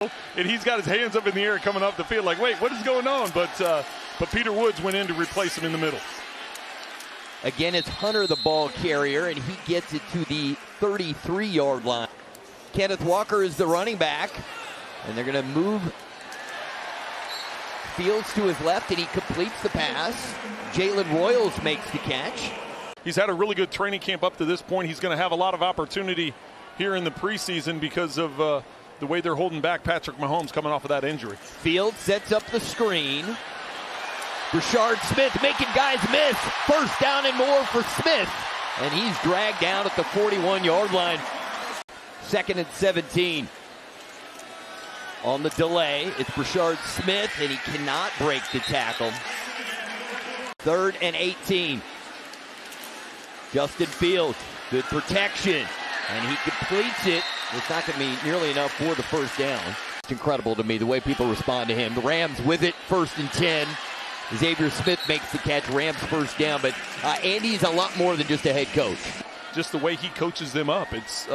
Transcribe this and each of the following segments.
And he's got his hands up in the air coming off the field like, wait, what is going on? But Peter Woods went in to replace him in the middle. Again, it's Hunter the ball carrier, and he gets it to the 33-yard line. Kenneth Walker is the running back, and they're going to move Fields to his left, and he completes the pass. Jalen Royals makes the catch. He's had a really good training camp up to this point. He's going to have a lot of opportunity here in the preseason because of the way they're holding back Patrick Mahomes coming off of that injury. Fields sets up the screen. Rashard Smith making guys miss. First down and more for Smith. And he's dragged down at the 41-yard line. 2nd and 17. On the delay, it's Rashard Smith, and he cannot break the tackle. 3rd and 18. Justin Fields, good protection, and he completes it. It's not going to be nearly enough for the first down. It's incredible to me the way people respond to him. The Rams with it, 1st and 10. Xavier Smith makes the catch, Rams first down, but Andy's a lot more than just a head coach. Just the way he coaches them up, it's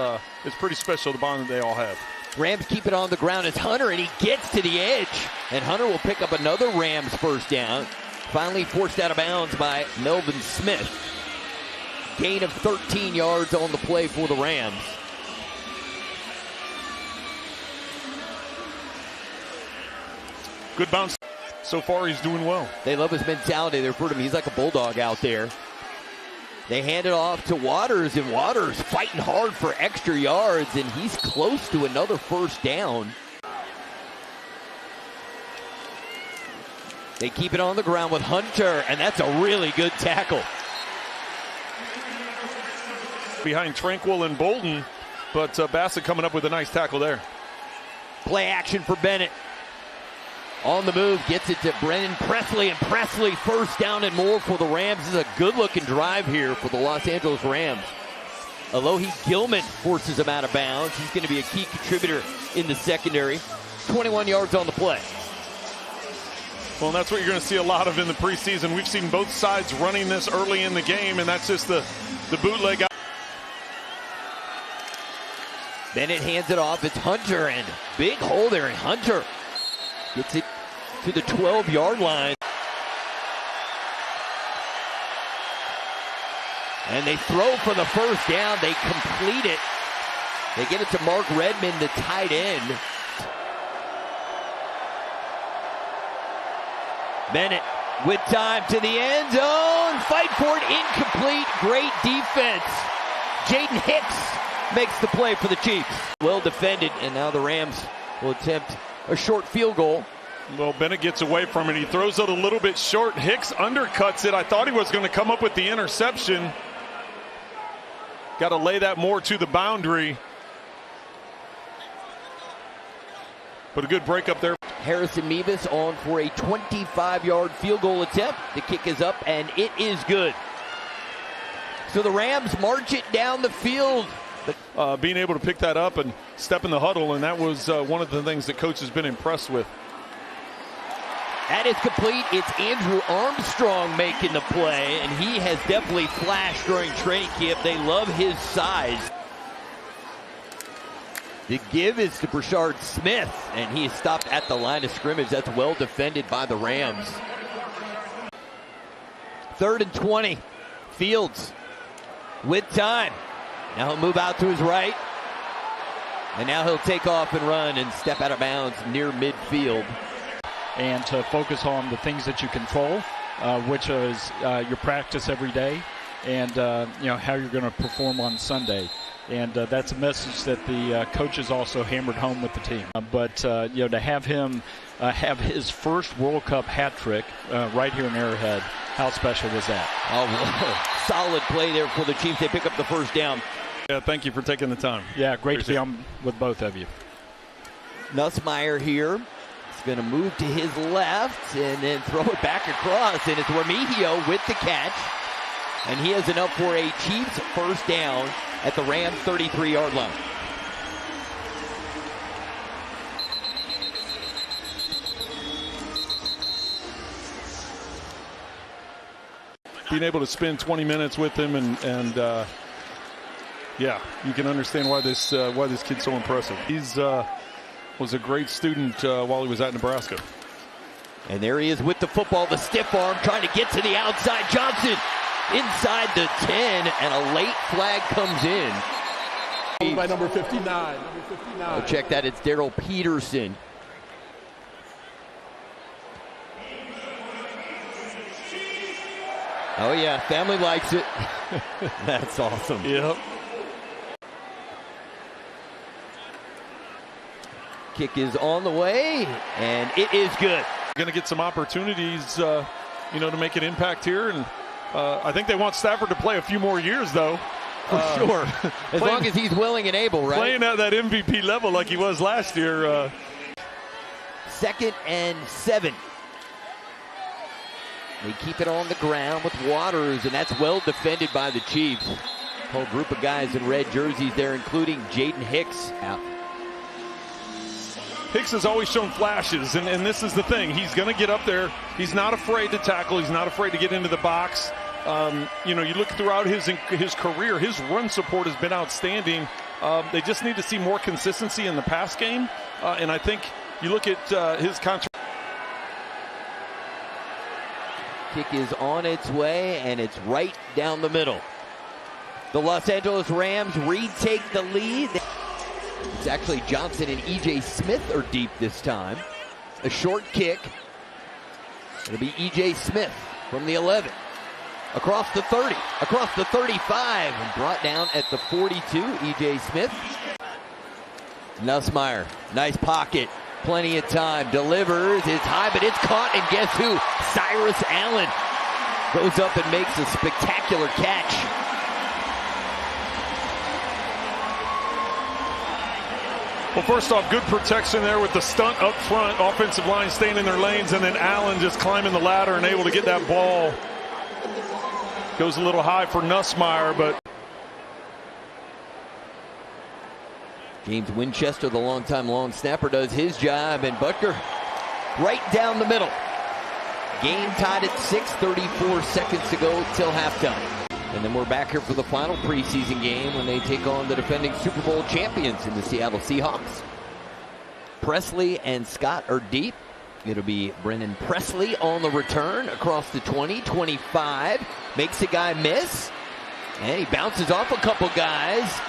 pretty special, the bond that they all have. Rams keep it on the ground. It's Hunter, and he gets to the edge, and Hunter will pick up another Rams first down. Finally forced out of bounds by Melvin Smith. Gain of 13 yards on the play for the Rams. Good bounce. So far, he's doing well. They love his mentality. They're for him. He's like a bulldog out there. They hand it off to Waters, and Waters fighting hard for extra yards, and he's close to another first down. They keep it on the ground with Hunter, and that's a really good tackle. Behind Tranquil and Bolden, but Bassett coming up with a nice tackle there. Play action for Bennett. On the move, gets it to Brennan Presley, and Presley first down and more for the Rams. This is a good-looking drive here for the Los Angeles Rams. Alohi Gilman forces him out of bounds. He's going to be a key contributor in the secondary. 21 yards on the play. Well, and that's what you're going to see a lot of in the preseason. We've seen both sides running this early in the game, and that's just the bootleg. Bennett hands it off. It's Hunter, and big hole there, and Hunter gets it to the 12-yard line. And they throw for the first down. They complete it. They get it to Mark Redmond, the tight end. Bennett with time to the end zone. Fight for it. Incomplete. Great defense. Jaden Hicks makes the play for the Chiefs. Well defended, and now the Rams will attempt a short field goal. Well, Bennett gets away from it. He throws it a little bit short. Hicks undercuts it. I thought he was going to come up with the interception. Got to lay that more to the boundary. But a good break up there. Harrison Mevis on for a 25-yard field goal attempt. The kick is up, and it is good. So the Rams march it down the field. Being able to pick that up and step in the huddle, and that was one of the things that coach has been impressed with. That is complete. It's Andrew Armstrong making the play, and he has definitely flashed during training camp. They love his size. The give is to Rashard Smith, and he is stopped at the line of scrimmage. That's well defended by the Rams. 3rd and 20. Fields with time. Now he'll move out to his right. And now he'll take off and run and step out of bounds near midfield. And to focus on the things that you control, which is your practice every day, and how you're going to perform on Sunday. And that's a message that the coaches also hammered home with the team. But to have him have his first World Cup hat trick right here in Arrowhead, how special was that? Oh, solid play there for the Chiefs. They pick up the first down. Yeah, thank you for taking the time. Yeah, great to be on with both of you. Nussmeier here. He's going to move to his left and then throw it back across. And it's Remigio with the catch. And he has enough for a Chiefs first down at the Rams 33-yard line. Being able to spend 20 minutes with him and yeah, you can understand why this kid's so impressive. He's was a great student while he was at Nebraska. And there he is with the football, the stiff arm, trying to get to the outside. Johnson inside the 10, and a late flag comes in. By number 59. Oh, check that, it's Daryl Peterson. Oh yeah, family likes it. That's awesome. Yep. Kick is on the way, and it is good. Going to get some opportunities, to make an impact here, and I think they want Stafford to play a few more years, though. For sure, as long as he's willing and able, right? Playing at that MVP level like he was last year. 2nd and 7. They keep it on the ground with Waters, and that's well defended by the Chiefs. Whole group of guys in red jerseys there, including Jaden Hicks. Hicks has always shown flashes, and this is the thing. He's going to get up there. He's not afraid to tackle. He's not afraid to get into the box. You look throughout his career, his run support has been outstanding. They just need to see more consistency in the pass game, and I think you look at his contract. Kick is on its way, and it's right down the middle. The Los Angeles Rams retake the lead. It's actually Johnson and E.J. Smith are deep this time. A short kick. It'll be E.J. Smith from the 11. Across the 30, across the 35, and brought down at the 42, E.J. Smith. Nussmeier, nice pocket. Plenty of time, delivers, it's high, but it's caught, and guess who? Cyrus Allen goes up and makes a spectacular catch. Well, first off, good protection there with the stunt up front, offensive line staying in their lanes, and then Allen just climbing the ladder and able to get that ball. Goes a little high for Nussmeier, but James Winchester, the longtime long snapper, does his job, and Butker right down the middle. Game tied at 6, 34 seconds to go till halftime. And then we're back here for the final preseason game when they take on the defending Super Bowl champions in the Seattle Seahawks. Presley and Scott are deep. It'll be Brennan Presley on the return across the 20, 25. Makes a guy miss, and he bounces off a couple guys.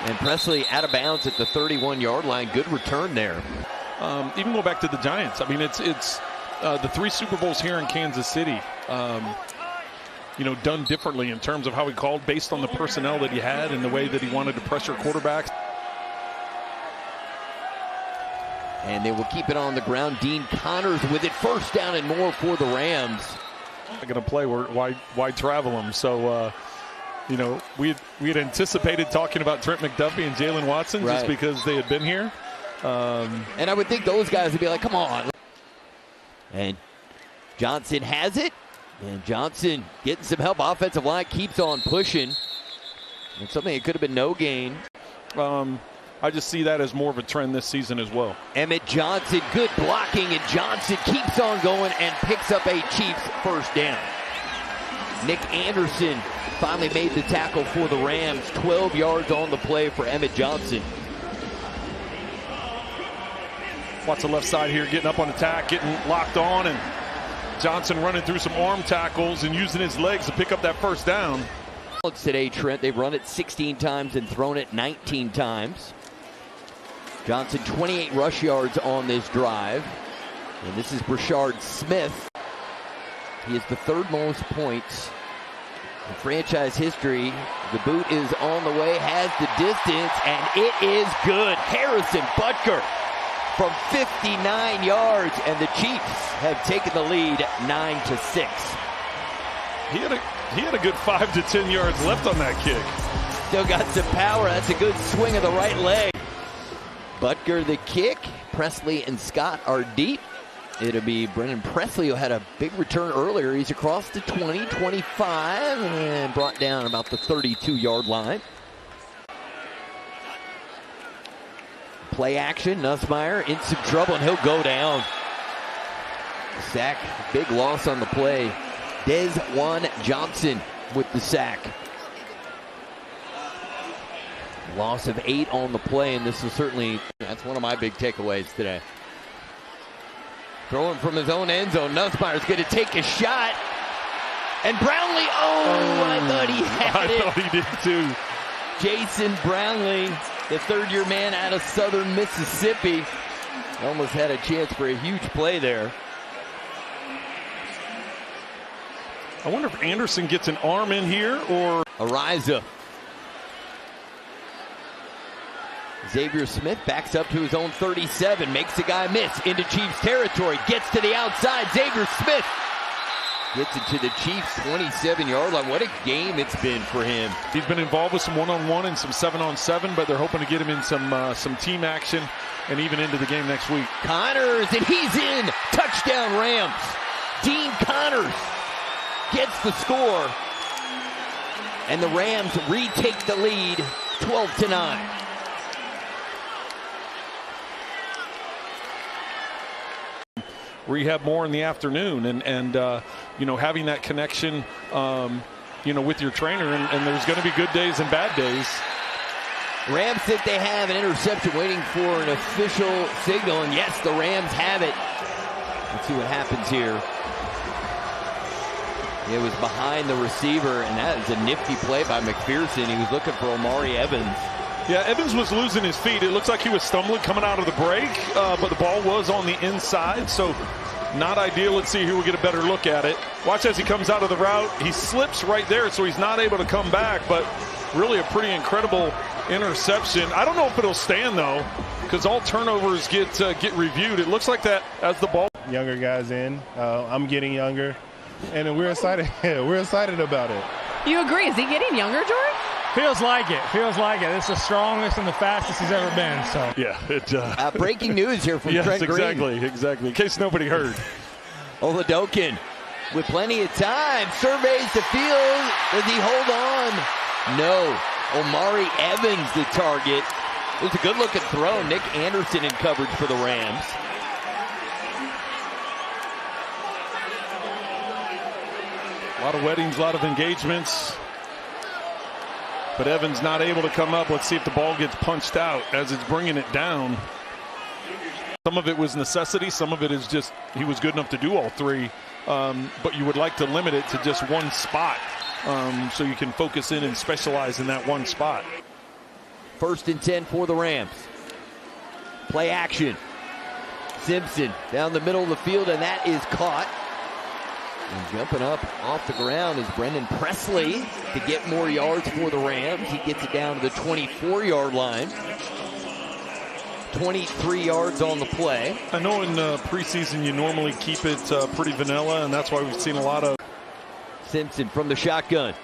And Presley out of bounds at the 31-yard line. Good return there. Even go back to the Giants. I mean, it's the 3 Super Bowls here in Kansas City, done differently in terms of how he called based on the personnel that he had and the way that he wanted to pressure quarterbacks. And they will keep it on the ground. Dean Connors with it. First down and more for the Rams. Going to play, why travel them? So, we had anticipated talking about Trent McDuffie and Jalen Watson just because they had been here. And I would think those guys would be like, come on. And Johnson has it. And Johnson getting some help. Offensive line keeps on pushing. And something that could have been no gain. I just see that as more of a trend this season as well. Emmett Johnson, good blocking, and Johnson keeps on going and picks up a Chiefs first down. Nick Anderson finally made the tackle for the Rams. 12 yards on the play for Emmett Johnson. Watch the left side here, getting up on attack, getting locked on, and Johnson running through some arm tackles and using his legs to pick up that first down. Today, Trent, they've run it 16 times and thrown it 19 times. Johnson, 28 rush yards on this drive. And this is Brashard Smith. He has the 3rd most points in franchise history. The boot is on the way, has the distance, and it is good. Harrison Butker from 59 yards, and the Chiefs have taken the lead 9-6. He had a good 5 to 10 yards left on that kick. Still got some power. That's a good swing of the right leg. Butker the kick. Presley and Scott are deep. It'll be Brennan Presley, who had a big return earlier. He's across the 20, 25, and brought down about the 32-yard line. Play action. Nussmeier in some trouble, and he'll go down. Sack. Big loss on the play. Desjuan Johnson with the sack. Loss of 8 on the play, and this is certainly, that's one of my big takeaways today. Throwing from his own end zone. Nussmeier's going to take a shot. And Brownlee, I thought he had it. I thought he did too. Jason Brownlee, the third-year man out of Southern Mississippi. Almost had a chance for a huge play there. I wonder if Anderson gets an arm in here or... Ariza. Xavier Smith backs up to his own 37, makes the guy miss into Chiefs territory, gets to the outside. Xavier Smith gets it to the Chiefs 27-yard line. What a game it's been for him. He's been involved with some one-on-one and some 7-on-7, but they're hoping to get him in some team action and even into the game next week. Connors, and he's in. Touchdown Rams. Dean Connors gets the score, and the Rams retake the lead 12-9. Rehab more in the afternoon, and you know, having that connection you know, with your trainer, and there's going to be good days and bad days. Rams think they have an interception, waiting for an official signal, and yes, the Rams have it. Let's see what happens here. It was behind the receiver, and that is a nifty play by McPherson. He was looking for Omari Evans. Yeah, Evans was losing his feet. It looks like he was stumbling coming out of the break, but the ball was on the inside, so not ideal. Let's see here. We'll get a better look at it. Watch as he comes out of the route. He slips right there, so he's not able to come back, but really a pretty incredible interception. I don't know if it'll stand, though, because all turnovers get reviewed. It looks like that as the ball. Younger guys in. I'm getting younger, and we're excited. We're excited about it. You agree? Is he getting younger, George? Feels like it. Feels like it. It's the strongest and the fastest he's ever been. So Yeah, breaking news here from yes, Trent Green. exactly. In case nobody heard. Oladokin with plenty of time. Surveys the field. Does he hold on? No. Omari Evans the target. It was a good-looking throw. Nick Anderson in coverage for the Rams. A lot of weddings, a lot of engagements. But Evans not able to come up. Let's see if the ball gets punched out as it's bringing it down. Some of it was necessity. Some of it is just he was good enough to do all three. But you would like to limit it to just one spot so you can focus in and specialize in that one spot. 1st and 10 for the Rams. Play action. Simpson down the middle of the field, and that is caught. And jumping up off the ground is Brendan Presley to get more yards for the Rams. He gets it down to the 24-yard line. 23 yards on the play. I know in preseason you normally keep it pretty vanilla, and that's why we've seen a lot of. Simpson from the shotgun.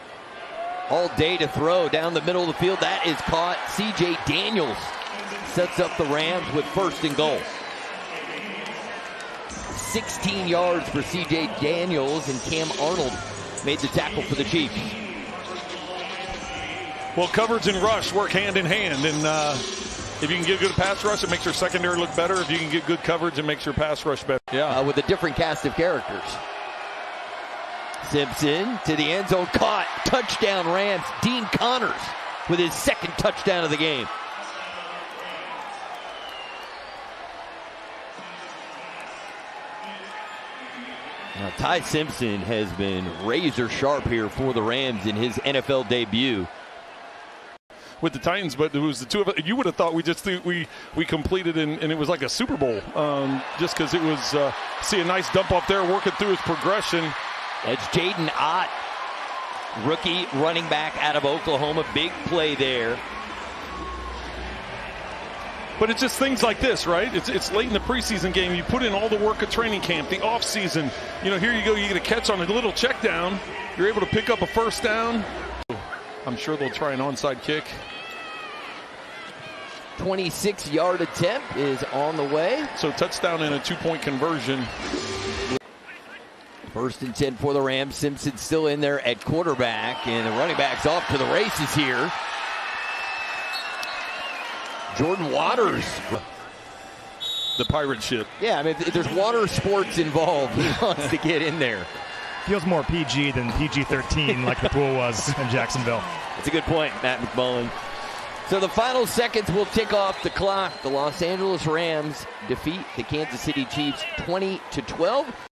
All day to throw down the middle of the field. That is caught. C.J. Daniels sets up the Rams with 1st and goal. 16 yards for C.J. Daniels, and Cam Arnold made the tackle for the Chiefs. Well, coverage and rush work hand in hand, and if you can get a good pass rush, it makes your secondary look better. If you can get good coverage, it makes your pass rush better. Yeah, with a different cast of characters. Simpson to the end zone, caught. Touchdown Rams. Dean Connors with his 2nd touchdown of the game. Now, Ty Simpson has been razor sharp here for the Rams in his NFL debut. With the Titans, but it was the two of us. You would have thought we completed and it was like a Super Bowl, just because it was see a nice dump up there, working through his progression. That's Jaden Ott, rookie running back out of Oklahoma. Big play there. But it's just things like this, right? It's late in the preseason game. You put in all the work of training camp, the offseason. You know, here you go. You get a catch on a little check down. You're able to pick up a 1st down. I'm sure they'll try an onside kick. 26-yard attempt is on the way. So touchdown and a 2-point conversion. 1st and 10 for the Rams. Simpson still in there at quarterback, and the running back's off to the races here. Jordan Waters. The pirate ship. Yeah, I mean, if there's water sports involved, he wants to get in there. feels more PG than PG-13 like the pool was in Jacksonville. That's a good point, Matt McMullen. So the final seconds will tick off the clock. The Los Angeles Rams defeat the Kansas City Chiefs 20-12.